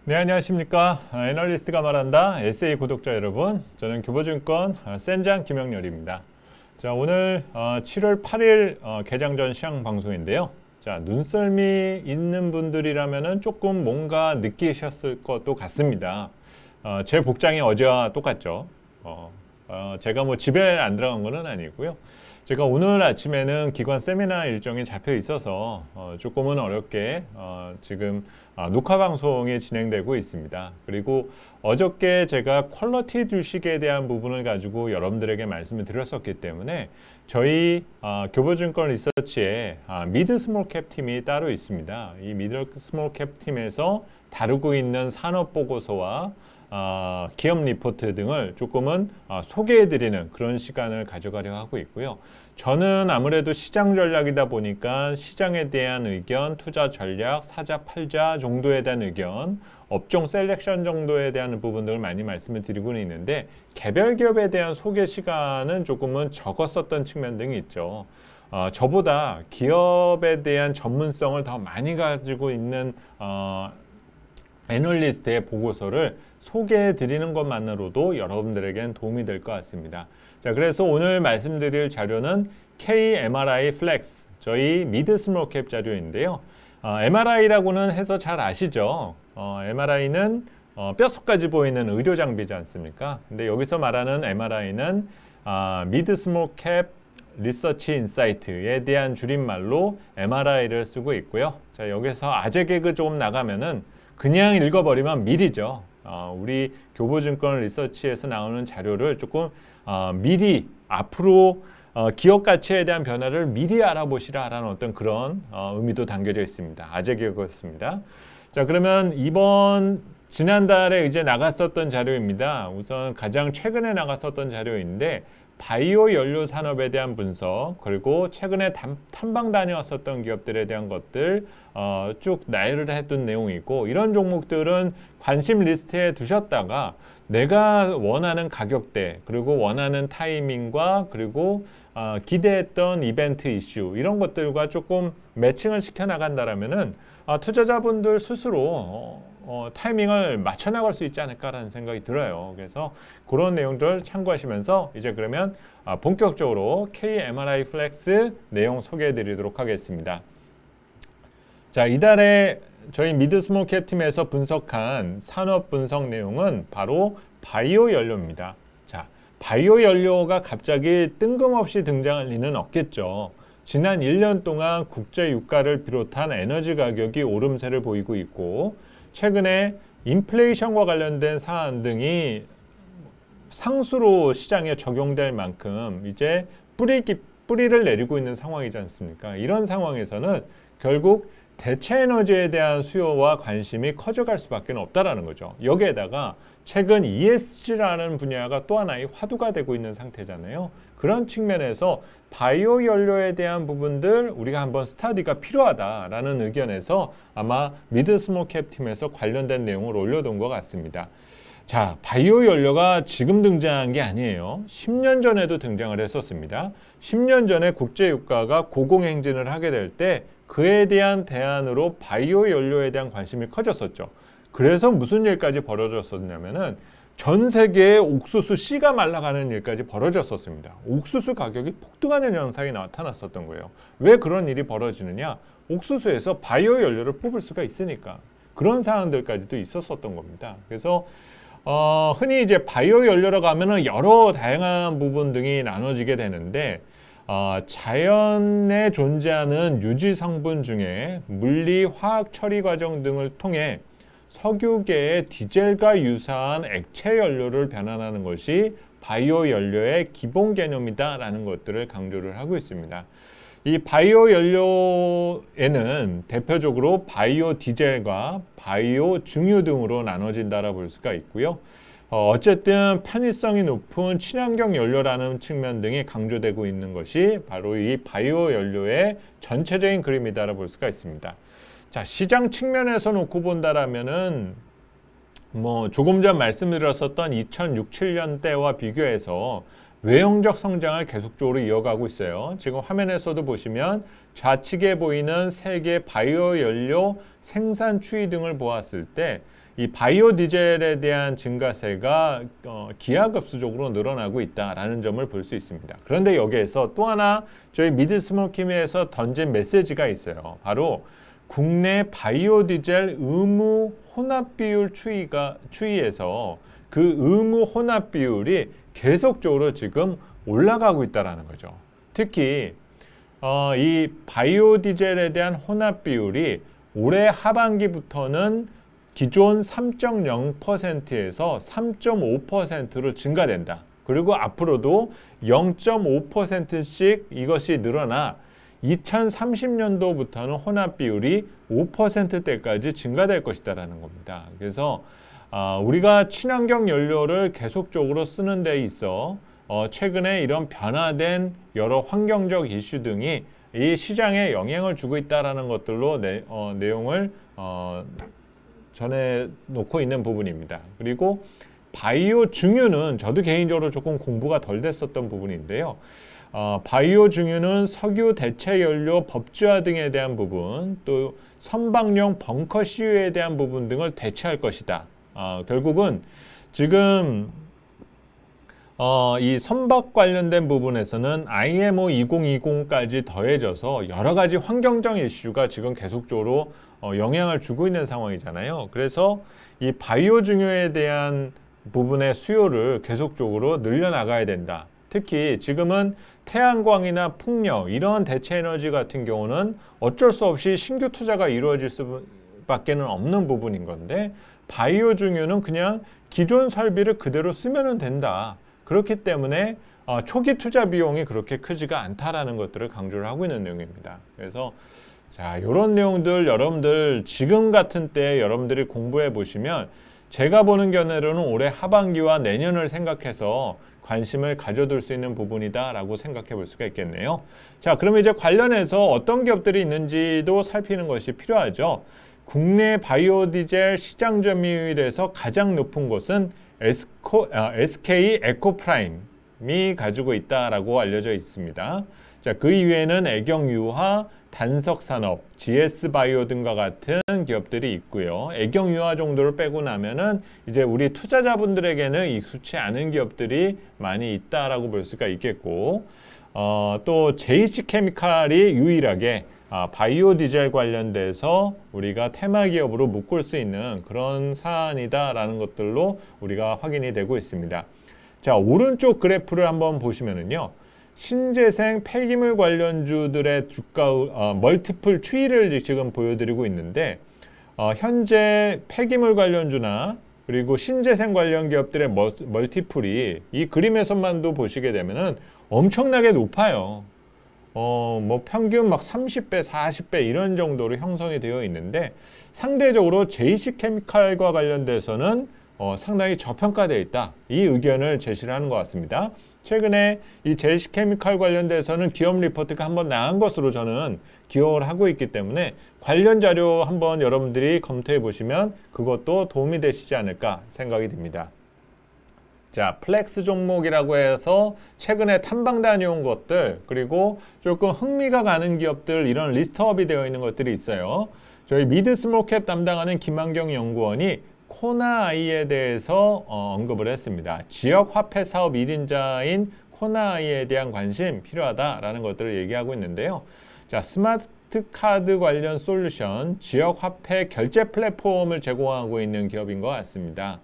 네, 안녕하십니까. 애널리스트가 말한다. 에세이 구독자 여러분. 저는 교보증권 센장 김영렬입니다. 자, 오늘 7월 8일 개장 전 시황 방송인데요. 자, 눈썰미 있는 분들이라면은 조금 뭔가 느끼셨을 것도 같습니다. 제 복장이 어제와 똑같죠. 제가 뭐 집에 안 들어간 거는 아니고요. 제가 오늘 아침에는 기관 세미나 일정이 잡혀 있어서 조금은 어렵게 지금 녹화 방송이 진행되고 있습니다. 그리고 어저께 제가 퀄리티 주식에 대한 부분을 가지고 여러분들에게 말씀을 드렸었기 때문에 저희 교보증권 리서치에 미드 스몰캡 팀이 따로 있습니다. 이 미드 스몰캡 팀에서 다루고 있는 산업 보고서와 기업 리포트 등을 조금은 소개해드리는 그런 시간을 가져가려 하고 있고요. 저는 아무래도 시장 전략이다 보니까 시장에 대한 의견, 투자 전략, 사자, 팔자 정도에 대한 의견, 업종 셀렉션 정도에 대한 부분들을 많이 말씀을 드리고는 있는데 개별 기업에 대한 소개 시간은 조금은 적었었던 측면 등이 있죠. 저보다 기업에 대한 전문성을 더 많이 가지고 있는 애널리스트의 보고서를 소개해 드리는 것만으로도 여러분들에겐 도움이 될 것 같습니다. 자, 그래서 오늘 말씀드릴 자료는 KMRI 플렉스, 저희 미드 스몰캡 자료인데요. MRI라고는 해서 잘 아시죠? MRI는 뼛속까지 보이는 의료 장비지 않습니까? 근데 여기서 말하는 MRI는 미드 스몰캡 리서치 인사이트에 대한 줄임말로 MRI를 쓰고 있고요. 자, 여기서 아재 개그 조금 나가면은 그냥 읽어버리면 미리죠. 우리 교보증권 리서치에서 나오는 자료를 조금 미리 앞으로 기업 가치에 대한 변화를 미리 알아보시라라는 어떤 그런 의미도 담겨져 있습니다. 아재 개그였습니다. 자, 그러면 지난달에 이제 나갔었던 자료입니다. 우선 가장 최근에 나갔었던 자료인데 바이오 연료 산업에 대한 분석, 그리고 최근에 탐방 다녀왔었던 기업들에 대한 것들 쭉 나열을 해둔 내용이고, 이런 종목들은 관심 리스트에 두셨다가 내가 원하는 가격대, 그리고 원하는 타이밍과 그리고 기대했던 이벤트 이슈, 이런 것들과 조금 매칭을 시켜 나간다라면은 투자자분들 스스로 타이밍을 맞춰 나갈 수 있지 않을까라는 생각이 들어요. 그래서 그런 내용들 참고하시면서 이제 그러면 본격적으로 KMRI 플렉스 내용 소개해 드리도록 하겠습니다. 자, 이달에 저희 미드 스몰캡 팀에서 분석한 산업 분석 내용은 바로 바이오 연료입니다. 자, 바이오 연료가 갑자기 뜬금없이 등장할 리는 없겠죠. 지난 1년 동안 국제 유가를 비롯한 에너지 가격이 오름세를 보이고 있고, 최근에 인플레이션과 관련된 사안 등이 상수로 시장에 적용될 만큼 이제 뿌리를 내리고 있는 상황이지 않습니까? 이런 상황에서는 결국 대체 에너지에 대한 수요와 관심이 커져갈 수밖에 없다라는 거죠. 여기에다가 최근 ESG라는 분야가 또 하나의 화두가 되고 있는 상태잖아요. 그런 측면에서 바이오 연료에 대한 부분들 우리가 한번 스터디가 필요하다라는 의견에서 아마 미드 스몰캡 팀에서 관련된 내용을 올려둔 것 같습니다. 자, 바이오 연료가 지금 등장한 게 아니에요. 10년 전에도 등장을 했었습니다. 10년 전에 국제 유가가 고공행진을 하게 될 때 그에 대한 대안으로 바이오 연료에 대한 관심이 커졌었죠. 그래서 무슨 일까지 벌어졌었냐면은 전 세계의 옥수수 씨가 말라가는 일까지 벌어졌었습니다. 옥수수 가격이 폭등하는 현상이 나타났었던 거예요. 왜 그런 일이 벌어지느냐? 옥수수에서 바이오 연료를 뽑을 수가 있으니까. 그런 상황들까지도 있었었던 겁니다. 그래서 흔히 이제 바이오 연료라고 하면은 여러 다양한 부분 등이 나눠지게 되는데 자연에 존재하는 유지 성분 중에 물리, 화학 처리 과정 등을 통해 석유계의 디젤과 유사한 액체 연료를 변환하는 것이 바이오 연료의 기본 개념이다라는 것들을 강조를 하고 있습니다. 이 바이오 연료에는 대표적으로 바이오 디젤과 바이오 증유 등으로 나눠진다라 볼 수가 있고요. 어쨌든 편의성이 높은 친환경 연료라는 측면 등이 강조되고 있는 것이 바로 이 바이오 연료의 전체적인 그림이다라 볼 수가 있습니다. 자, 시장 측면에서 놓고 본다라면은 조금 전 말씀드렸었던 2006, 7년 때와 비교해서 외형적 성장을 계속적으로 이어가고 있어요. 지금 화면에서도 보시면 좌측에 보이는 세계 바이오 연료 생산 추이 등을 보았을 때 이 바이오 디젤에 대한 증가세가 기하급수적으로 늘어나고 있다라는 점을 볼 수 있습니다. 그런데 여기에서 또 하나 저희 미드스몰킴에서 던진 메시지가 있어요. 바로 국내 바이오 디젤 의무 혼합 비율 추이에서 그 의무 혼합 비율이 계속적으로 지금 올라가고 있다는 거죠. 특히 이 바이오 디젤에 대한 혼합 비율이 올해 하반기부터는 기존 3.0%에서 3.5%로 증가된다. 그리고 앞으로도 0.5%씩 이것이 늘어나 2030년도부터는 혼합 비율이 5%대까지 증가될 것이다라는 겁니다. 그래서 우리가 친환경 연료를 계속적으로 쓰는 데 있어 최근에 이런 변화된 여러 환경적 이슈 등이 이 시장에 영향을 주고 있다라는 것들로 내용을 전해 놓고 있는 부분입니다. 그리고 바이오 증유는 저도 개인적으로 조금 공부가 덜 됐었던 부분인데요. 바이오 증유는 석유 대체 연료 법제화 등에 대한 부분, 또 선박용 벙커 CU에 대한 부분 등을 대체할 것이다. 결국은 지금 이 선박 관련된 부분에서는 IMO 2020까지 더해져서 여러 가지 환경적 이슈가 지금 계속적으로 영향을 주고 있는 상황이잖아요. 그래서 이 바이오 증유에 대한 부분의 수요를 계속적으로 늘려나가야 된다. 특히 지금은 태양광이나 풍력 이런 대체 에너지 같은 경우는 어쩔 수 없이 신규 투자가 이루어질 수밖에는 없는 부분인 건데 바이오 증유는 그냥 기존 설비를 그대로 쓰면 된다. 그렇기 때문에 초기 투자 비용이 그렇게 크지가 않다라는 것들을 강조를 하고 있는 내용입니다. 그래서 자, 이런 내용들 여러분들 지금 같은 때 여러분들이 공부해 보시면 제가 보는 견해로는 올해 하반기와 내년을 생각해서 관심을 가져둘 수 있는 부분이다라고 생각해 볼 수가 있겠네요. 자, 그러면 이제 관련해서 어떤 기업들이 있는지도 살피는 것이 필요하죠. 국내 바이오 디젤 시장 점유율에서 가장 높은 곳은 SK 에코프라임이 가지고 있다라고 알려져 있습니다. 자, 그 이외에는 애경유화, 단석산업, GS바이오 등과 같은 기업들이 있고요. 애경유화 정도를 빼고 나면은 이제 우리 투자자분들에게는 익숙치 않은 기업들이 많이 있다라고 볼 수가 있겠고, 또 JC케미칼이 유일하게 바이오 디젤 관련돼서 우리가 테마 기업으로 묶을 수 있는 그런 사안이다라는 것들로 우리가 확인이 되고 있습니다. 자, 오른쪽 그래프를 한번 보시면은요. 신재생 폐기물 관련주들의 주가 멀티플 추이를 지금 보여드리고 있는데 현재 폐기물 관련주나 그리고 신재생 관련 기업들의 멀티플이 이 그림에서만도 보시게 되면은 엄청나게 높아요. 뭐 평균 막 30배, 40배 이런 정도로 형성이 되어 있는데 상대적으로 JC케미칼과 관련돼서는 상당히 저평가되어 있다. 이 의견을 제시를 하는 것 같습니다. 최근에 이 JC케미칼 관련돼서는 기업 리포트가 한번 나간 것으로 저는 기억을 하고 있기 때문에 관련 자료 한번 여러분들이 검토해 보시면 그것도 도움이 되시지 않을까 생각이 듭니다. 자, 플렉스 종목이라고 해서 최근에 탐방 다녀온 것들 그리고 조금 흥미가 가는 기업들 이런 리스트업이 되어 있는 것들이 있어요. 저희 미드스몰캡 담당하는 김한경 연구원이 코나아이에 대해서 언급을 했습니다. 지역화폐 사업 1인자인 코나아이에 대한 관심 필요하다라는 것들을 얘기하고 있는데요. 자, 스마트 카드 관련 솔루션, 지역화폐 결제 플랫폼을 제공하고 있는 기업인 것 같습니다.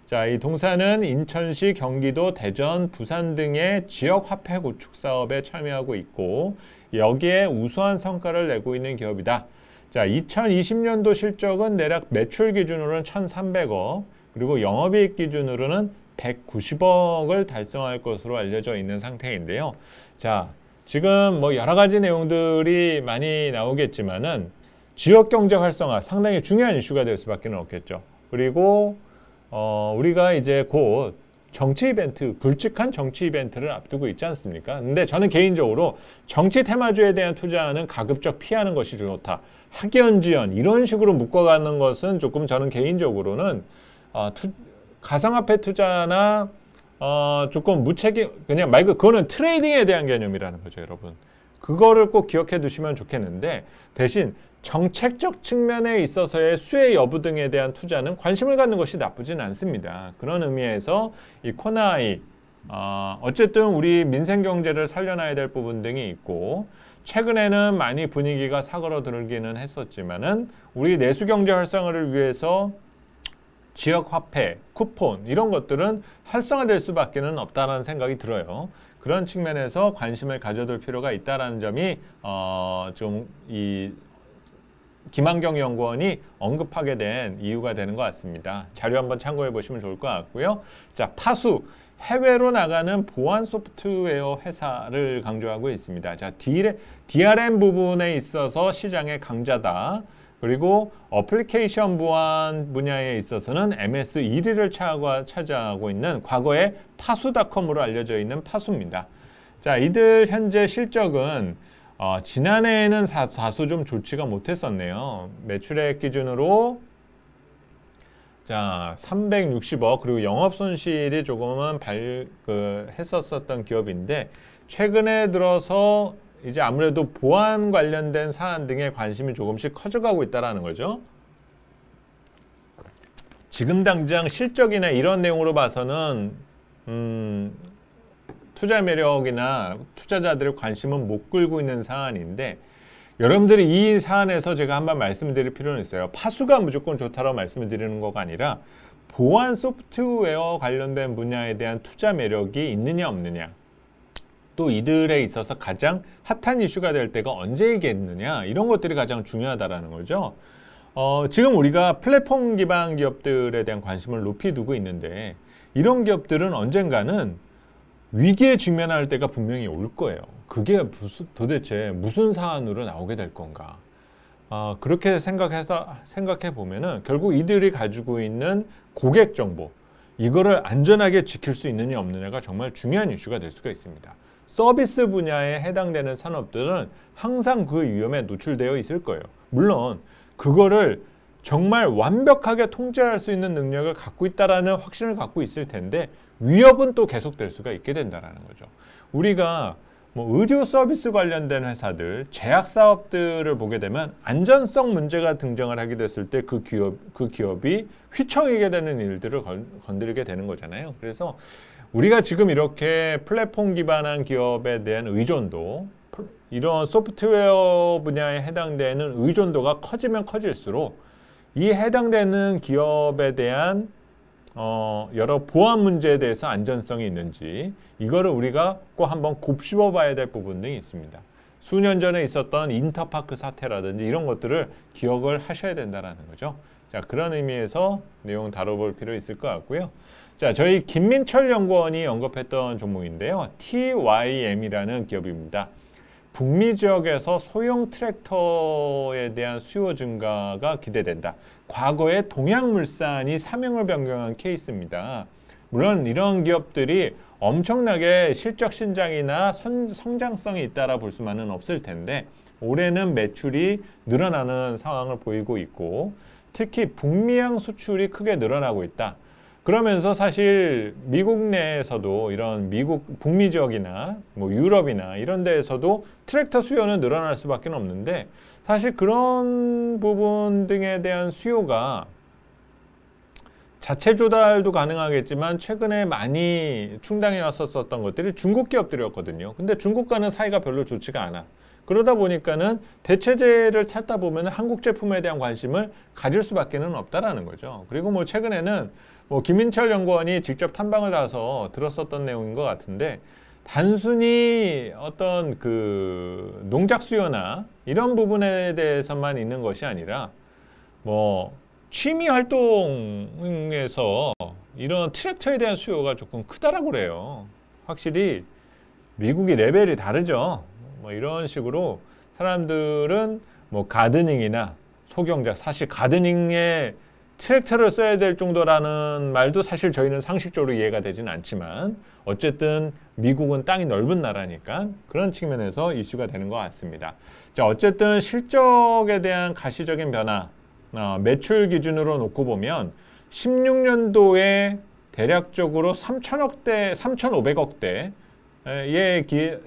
자, 이 동사는 인천시, 경기도, 대전, 부산 등의 지역화폐 구축 사업에 참여하고 있고 여기에 우수한 성과를 내고 있는 기업이다. 자, 2020년도 실적은 대략 매출 기준으로는 1,300억, 그리고 영업이익 기준으로는 190억을 달성할 것으로 알려져 있는 상태인데요. 자, 지금 뭐 여러 가지 내용들이 많이 나오겠지만은 지역 경제 활성화 상당히 중요한 이슈가 될 수밖에 없겠죠. 그리고 우리가 이제 곧 정치 이벤트, 굵직한 정치 이벤트를 앞두고 있지 않습니까? 근데 저는 개인적으로 정치 테마주에 대한 투자는 가급적 피하는 것이 좋다. 학연지연 이런 식으로 묶어가는 것은 조금 저는 개인적으로는 가상화폐 투자나 조금 무책임 그냥 말 그대로 그거는 트레이딩에 대한 개념이라는 거죠, 여러분. 그거를 꼭 기억해 두시면 좋겠는데 대신 정책적 측면에 있어서의 수혜 여부 등에 대한 투자는 관심을 갖는 것이 나쁘진 않습니다. 그런 의미에서 이 코나이 어쨌든 우리 민생 경제를 살려놔야 될 부분 등이 있고 최근에는 많이 분위기가 사그러들기는 했었지만은 우리 내수 경제 활성화를 위해서 지역 화폐, 쿠폰 이런 것들은 활성화될 수밖에는 없다라는 생각이 들어요. 그런 측면에서 관심을 가져둘 필요가 있다라는 점이 좀 이 김한경 연구원이 언급하게 된 이유가 되는 것 같습니다. 자료 한번 참고해 보시면 좋을 것 같고요. 자, 파수. 해외로 나가는 보안 소프트웨어 회사를 강조하고 있습니다. 자, DRM 부분에 있어서 시장의 강자다. 그리고 어플리케이션 보안 분야에 있어서는 MS 1위를 차지하고 있는 과거의 파수닷컴으로 알려져 있는 파수입니다. 자, 이들 현재 실적은 지난해에는 다소 좀 좋지가 못했었네요. 매출액 기준으로 자, 360억 그리고 영업 손실이 조금은 했었던 기업인데 최근에 들어서 이제 아무래도 보안 관련된 사안 등에 관심이 조금씩 커져가고 있다는 거죠. 지금 당장 실적이나 이런 내용으로 봐서는 투자 매력이나 투자자들의 관심은 못 끌고 있는 사안인데 여러분들이 이 사안에서 제가 한번 말씀드릴 필요는 있어요. 파수가 무조건 좋다라고 말씀을 드리는 거가 아니라 보안 소프트웨어 관련된 분야에 대한 투자 매력이 있느냐 없느냐 또 이들에 있어서 가장 핫한 이슈가 될 때가 언제이겠느냐 이런 것들이 가장 중요하다라는 거죠. 지금 우리가 플랫폼 기반 기업들에 대한 관심을 높이 두고 있는데 이런 기업들은 언젠가는 위기에 직면할 때가 분명히 올 거예요. 그게 도대체 무슨 사안으로 나오게 될 건가? 그렇게 생각해 보면은 결국 이들이 가지고 있는 고객 정보 이거를 안전하게 지킬 수 있느냐 없느냐가 정말 중요한 이슈가 될 수가 있습니다. 서비스 분야에 해당되는 산업들은 항상 그 위험에 노출되어 있을 거예요. 물론 그거를 정말 완벽하게 통제할 수 있는 능력을 갖고 있다라는 확신을 갖고 있을 텐데 위협은 또 계속될 수가 있게 된다는 거죠. 우리가 뭐 의료 서비스 관련된 회사들, 제약 사업들을 보게 되면 안전성 문제가 등장을 하게 됐을 때 그 기업이 휘청이게 되는 일들을 건드리게 되는 거잖아요. 그래서 우리가 지금 이렇게 플랫폼 기반한 기업에 대한 의존도, 이런 소프트웨어 분야에 해당되는 의존도가 커지면 커질수록 이 해당되는 기업에 대한 여러 보안 문제에 대해서 안전성이 있는지 이거를 우리가 꼭 한번 곱씹어 봐야 될 부분 등이 있습니다. 수년 전에 있었던 인터파크 사태라든지 이런 것들을 기억을 하셔야 된다는 거죠. 자, 그런 의미에서 내용 다뤄볼 필요 있을 것 같고요. 자, 저희 김민철 연구원이 언급했던 종목인데요. TYM이라는 기업입니다. 북미 지역에서 소형 트랙터에 대한 수요 증가가 기대된다. 과거에 동양물산이 사명을 변경한 케이스입니다. 물론 이런 기업들이 엄청나게 실적 신장이나 성장성이 있다라 볼 수만은 없을 텐데 올해는 매출이 늘어나는 상황을 보이고 있고 특히 북미향 수출이 크게 늘어나고 있다. 그러면서 사실 미국 내에서도 이런 북미 지역이나 뭐 유럽이나 이런 데에서도 트랙터 수요는 늘어날 수밖에 없는데 사실 그런 부분 등에 대한 수요가 자체 조달도 가능하겠지만 최근에 많이 충당해 왔었던 것들이 중국 기업들이었거든요. 근데 중국과는 사이가 별로 좋지가 않아. 그러다 보니까는 대체제를 찾다 보면 한국 제품에 대한 관심을 가질 수밖에는 없다라는 거죠. 그리고 뭐 최근에는 뭐 김민철 연구원이 직접 탐방을 가서 들었었던 내용인 것 같은데 단순히 어떤 그 농작 수요나 이런 부분에 대해서만 있는 것이 아니라 뭐 취미 활동에서 이런 트랙터에 대한 수요가 조금 크다라고 그래요. 확실히 미국이 레벨이 다르죠. 뭐 이런 식으로 사람들은 뭐 가드닝이나 소경자, 사실 가드닝에 트랙터를 써야 될 정도라는 말도 사실 저희는 상식적으로 이해가 되지는 않지만 어쨌든 미국은 땅이 넓은 나라니까 그런 측면에서 이슈가 되는 것 같습니다. 자, 어쨌든 실적에 대한 가시적인 변화, 매출 기준으로 놓고 보면 16년도에 대략적으로 3,000억대, 3,500억대에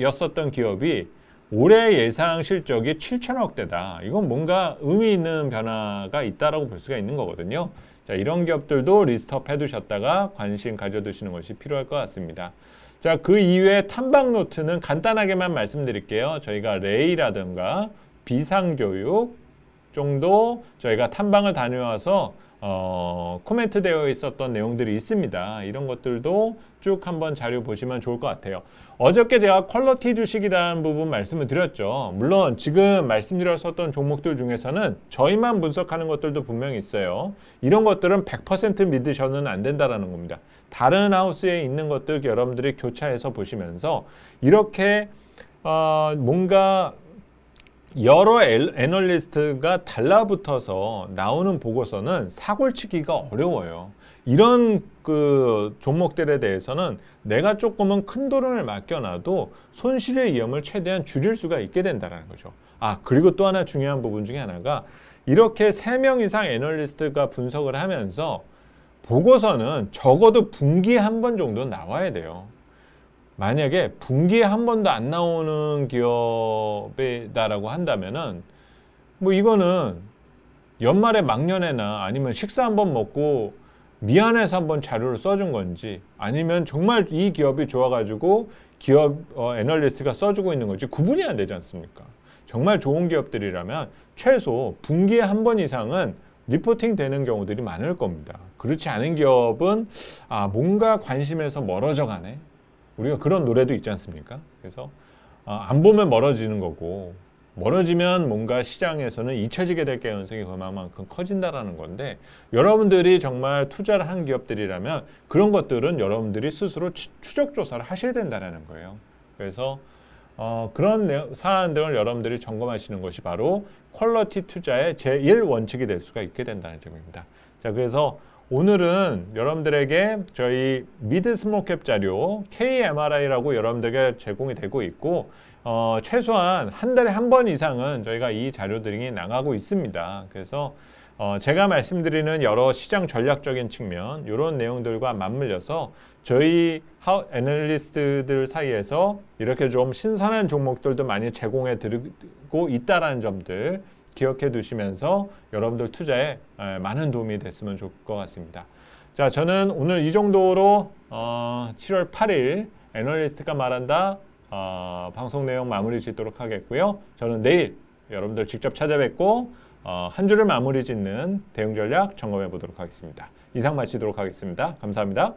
였었던 기업이 올해 예상 실적이 7천억대다. 이건 뭔가 의미 있는 변화가 있다라고 볼 수가 있는 거거든요. 자, 이런 기업들도 리스트업 해두셨다가 관심 가져두시는 것이 필요할 것 같습니다. 자, 그 이외에 탐방노트는 간단하게만 말씀드릴게요. 저희가 레이라든가 비상교육 정도 저희가 탐방을 다녀와서 코멘트 되어 있었던 내용들이 있습니다. 이런 것들도 쭉 한번 자료 보시면 좋을 것 같아요. 어저께 제가 퀄러티 주식이라는 부분 말씀을 드렸죠. 물론 지금 말씀드렸었던 종목들 중에서는 저희만 분석하는 것들도 분명히 있어요. 이런 것들은 100% 믿으셔는 안 된다는 겁니다. 다른 하우스에 있는 것들 여러분들이 교차해서 보시면서 이렇게 뭔가 여러 애널리스트가 달라붙어서 나오는 보고서는 사골치기가 어려워요. 이런 그 종목들에 대해서는 내가 조금은 큰 돈을 맡겨놔도 손실의 위험을 최대한 줄일 수가 있게 된다는 거죠. 그리고 또 하나 중요한 부분 중에 하나가 이렇게 3명 이상 애널리스트가 분석을 하면서 보고서는 적어도 분기에 한 번 정도 나와야 돼요. 만약에 분기에 한 번도 안 나오는 기업이다라고 한다면은 뭐 이거는 연말에 막년에나 아니면 식사 한번 먹고 미안해서 한번 자료를 써준 건지 아니면 정말 이 기업이 좋아가지고 기업 애널리스트가 써주고 있는 건지 구분이 안 되지 않습니까? 정말 좋은 기업들이라면 최소 분기에 한 번 이상은 리포팅 되는 경우들이 많을 겁니다. 그렇지 않은 기업은 뭔가 관심에서 멀어져 가네. 우리가 그런 노래도 있지 않습니까? 그래서 안 보면 멀어지는 거고 멀어지면 뭔가 시장에서는 잊혀지게 될 가능성이 그만큼 커진다라는 건데 여러분들이 정말 투자를 한 기업들이라면 그런 것들은 여러분들이 스스로 추적 조사를 하셔야 된다는 거예요. 그래서 그런 사안들을 여러분들이 점검하시는 것이 바로 퀄러티 투자의 제1원칙이 될 수가 있게 된다는 점입니다. 자, 그래서 오늘은 여러분들에게 저희 미드 스몰캡 자료 KMRI라고 여러분들에게 제공이 되고 있고 최소한 한 달에 한 번 이상은 저희가 이 자료들이 나가고 있습니다. 그래서 제가 말씀드리는 여러 시장 전략적인 측면 이런 내용들과 맞물려서 저희 애널리스트들 사이에서 이렇게 좀 신선한 종목들도 많이 제공해 드리고 있다는 점들 기억해 두시면서 여러분들 투자에 많은 도움이 됐으면 좋을 것 같습니다. 자, 저는 오늘 이 정도로 7월 8일 애널리스트가 말한다 방송 내용 마무리 짓도록 하겠고요. 저는 내일 여러분들 직접 찾아뵙고 한 주를 마무리 짓는 대응 전략 점검해 보도록 하겠습니다. 이상 마치도록 하겠습니다. 감사합니다.